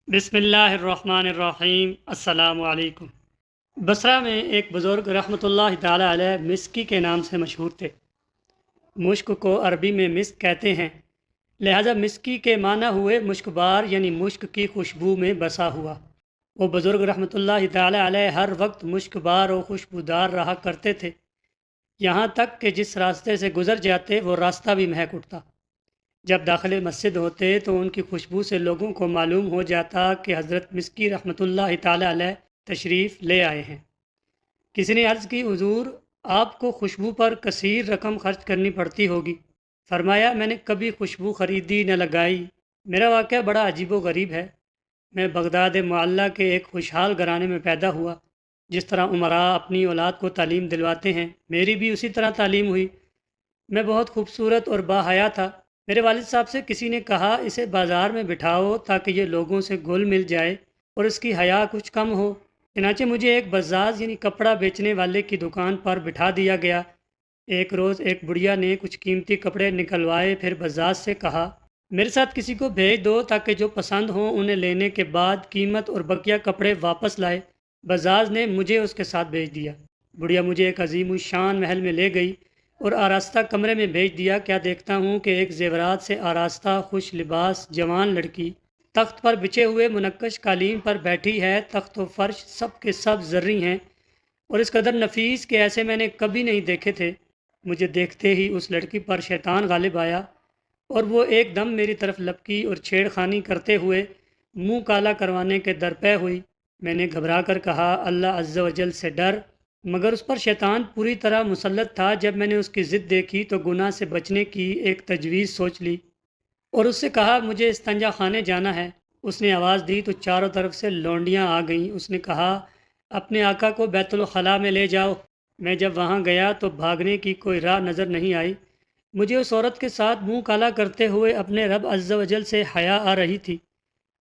بسم اللہ الرحمن الرحیم۔ السلام علیکم۔ بصرہ میں ایک بزرگ رحمۃ اللہ تعالی علیہ مسکی کے نام سے مشہور تھے۔ مشک کو عربی میں مسک کہتے ہیں، لہذا مسکی کے معنی ہوئے مشک بار، یعنی مشک کی خوشبو میں بسا ہوا۔ وہ بزرگ رحمۃ اللہ تعالی علیہ ہر وقت مشک بار و خوشبودار رہا کرتے تھے، یہاں تک کہ جس راستے سے گزر جاتے وہ راستہ بھی مہک اٹھتا۔ جب داخل مسجد ہوتے تو ان کی خوشبو سے لوگوں کو معلوم ہو جاتا کہ حضرت مسکی رحمۃ اللہ تعالی علیہ تشریف لے آئے ہیں۔ کسی نے عرض کی، حضور آپ کو خوشبو پر کثیر رقم خرچ کرنی پڑتی ہوگی۔ فرمایا، میں نے کبھی خوشبو خریدی نہ لگائی۔ میرا واقعہ بڑا عجیب و غریب ہے۔ میں بغداد معلیٰ کے ایک خوشحال گھرانے میں پیدا ہوا۔ جس طرح امراء اپنی اولاد کو تعلیم دلواتے ہیں، میری بھی اسی طرح تعلیم ہوئی۔ میں بہت خوبصورت اور باحیا تھا۔ میرے والد صاحب سے کسی نے کہا، اسے بازار میں بٹھاؤ تاکہ یہ لوگوں سے گھل مل جائے اور اس کی حیا کچھ کم ہو۔ چنانچہ مجھے ایک بزاز یعنی کپڑا بیچنے والے کی دکان پر بٹھا دیا گیا۔ ایک روز ایک بڑھیا نے کچھ قیمتی کپڑے نکلوائے، پھر بزاز سے کہا، میرے ساتھ کسی کو بھیج دو تاکہ جو پسند ہوں انہیں لینے کے بعد قیمت اور بقیہ کپڑے واپس لائے۔ بزاز نے مجھے اس کے ساتھ بھیج دیا۔ بڑھیا مجھے ایک عظیم الشان محل میں لے گئی اور آراستہ کمرے میں بھیج دیا۔ کیا دیکھتا ہوں کہ ایک زیورات سے آراستہ خوش لباس جوان لڑکی تخت پر بچھے ہوئے منقش قالین پر بیٹھی ہے۔ تخت و فرش سب کے سب زرعی ہیں اور اس قدر نفیس کہ ایسے میں نے کبھی نہیں دیکھے تھے۔ مجھے دیکھتے ہی اس لڑکی پر شیطان غالب آیا اور وہ ایک دم میری طرف لپکی اور چھیڑ خانی کرتے ہوئے منہ کالا کروانے کے درپے ہوئی۔ میں نے گھبرا کر کہا، اللہ عز و جل سے ڈر، مگر اس پر شیطان پوری طرح مسلط تھا۔ جب میں نے اس کی ضد دیکھی تو گناہ سے بچنے کی ایک تجویز سوچ لی اور اس سے کہا، مجھے استنجا خانے جانا ہے۔ اس نے آواز دی تو چاروں طرف سے لونڈیاں آ گئیں۔ اس نے کہا، اپنے آقا کو بیت الخلاء میں لے جاؤ۔ میں جب وہاں گیا تو بھاگنے کی کوئی راہ نظر نہیں آئی۔ مجھے اس عورت کے ساتھ منہ کالا کرتے ہوئے اپنے رب عز و جل سے حیا آ رہی تھی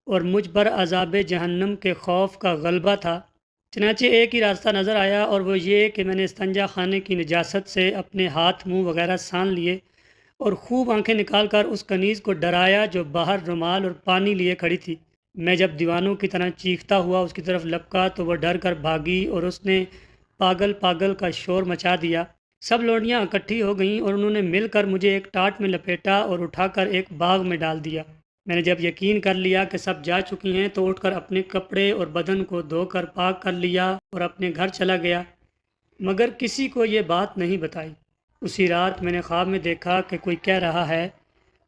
اور مجھ پر عذاب جہنم کے خوف کا غلبہ تھا۔ چنانچہ ایک ہی راستہ نظر آیا اور وہ یہ کہ میں نے استنجا خانے کی نجاست سے اپنے ہاتھ منہ وغیرہ سان لیے اور خوب آنکھیں نکال کر اس کنیز کو ڈرایا جو باہر رومال اور پانی لیے کھڑی تھی۔ میں جب دیوانوں کی طرح چیختا ہوا اس کی طرف لپکا تو وہ ڈر کر بھاگی اور اس نے پاگل پاگل کا شور مچا دیا۔ سب لوڈیاں اکٹھی ہو گئیں اور انہوں نے مل کر مجھے ایک ٹاٹ میں لپیٹا اور اٹھا کر ایک باغ میں ڈال دیا۔ میں نے جب یقین کر لیا کہ سب جا چکی ہیں تو اٹھ کر اپنے کپڑے اور بدن کو دھو کر پاک کر لیا اور اپنے گھر چلا گیا، مگر کسی کو یہ بات نہیں بتائی۔ اسی رات میں نے خواب میں دیکھا کہ کوئی کہہ رہا ہے،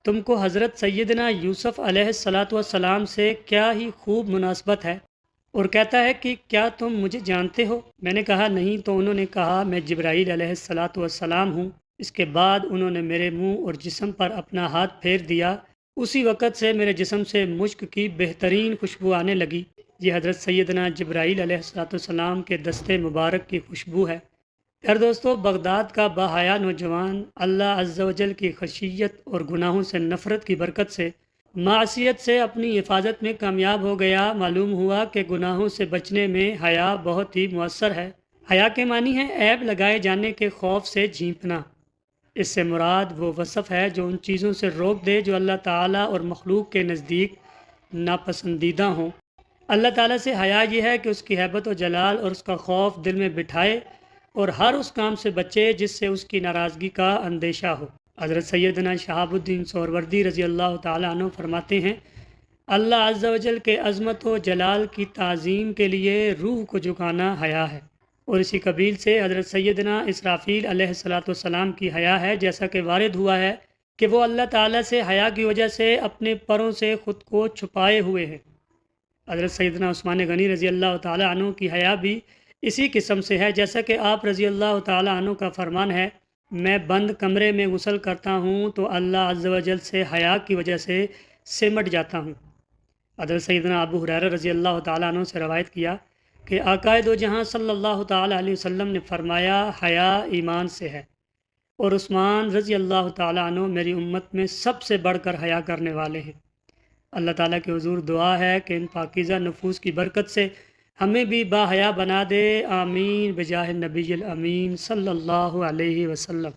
تم کو حضرت سیدنا یوسف علیہ السلام سے کیا ہی خوب مناسبت ہے، اور کہتا ہے کہ کیا تم مجھے جانتے ہو؟ میں نے کہا نہیں۔ تو انہوں نے کہا، میں جبرائیل علیہ السلام ہوں۔ اس کے بعد انہوں نے میرے منہ اور جسم پر اپنا ہاتھ پھیر دیا۔ اسی وقت سے میرے جسم سے مشک کی بہترین خوشبو آنے لگی۔ یہ حضرت سیدنا جبرائیل علیہ السلام کے دستے مبارک کی خوشبو ہے۔ پیارے دوستو، بغداد کا باحیا نوجوان اللہ عز و جل کی خشیت اور گناہوں سے نفرت کی برکت سے معصیت سے اپنی حفاظت میں کامیاب ہو گیا۔ معلوم ہوا کہ گناہوں سے بچنے میں حیا بہت ہی مؤثر ہے۔ حیا کے معنی ہے عیب لگائے جانے کے خوف سے جھینکنا۔ اس سے مراد وہ وصف ہے جو ان چیزوں سے روک دے جو اللہ تعالیٰ اور مخلوق کے نزدیک ناپسندیدہ ہوں۔ اللہ تعالیٰ سے حیا یہ ہے کہ اس کی ہیبت و جلال اور اس کا خوف دل میں بٹھائے اور ہر اس کام سے بچے جس سے اس کی ناراضگی کا اندیشہ ہو۔ حضرت سیدنا شہاب الدین سہروردی رضی اللہ تعالیٰ عنہ فرماتے ہیں، اللہ عز و جل کے عظمت و جلال کی تعظیم کے لیے روح کو جھکانا حیا ہے، اور اسی قبیل سے حضرت سیدنا اسرافیل علیہ السلام کی حیا ہے، جیسا کہ وارد ہوا ہے کہ وہ اللہ تعالیٰ سے حیا کی وجہ سے اپنے پروں سے خود کو چھپائے ہوئے ہیں۔ حضرت سیدنا عثمان غنی رضی اللہ تعالیٰ عنہ کی حیا بھی اسی قسم سے ہے، جیسا کہ آپ رضی اللہ تعالیٰ عنہ کا فرمان ہے، میں بند کمرے میں غسل کرتا ہوں تو اللہ عز و جل سے حیا کی وجہ سے سمٹ جاتا ہوں۔ حضرت سیدنا ابو ہریرہ رضی اللہ تعالیٰ عنہ سے روایت کیا کہ آقا دو جہاں صلی اللہ تعالیٰ علیہ وسلم نے فرمایا، حیا ایمان سے ہے، اور عثمان رضی اللہ تعالیٰ عنہ میری امت میں سب سے بڑھ کر حیا کرنے والے ہیں۔ اللہ تعالیٰ کے حضور دعا ہے کہ ان پاکیزہ نفوس کی برکت سے ہمیں بھی باحیا بنا دے، آمین بجاہ النبی الامین صلی اللہ علیہ وسلم۔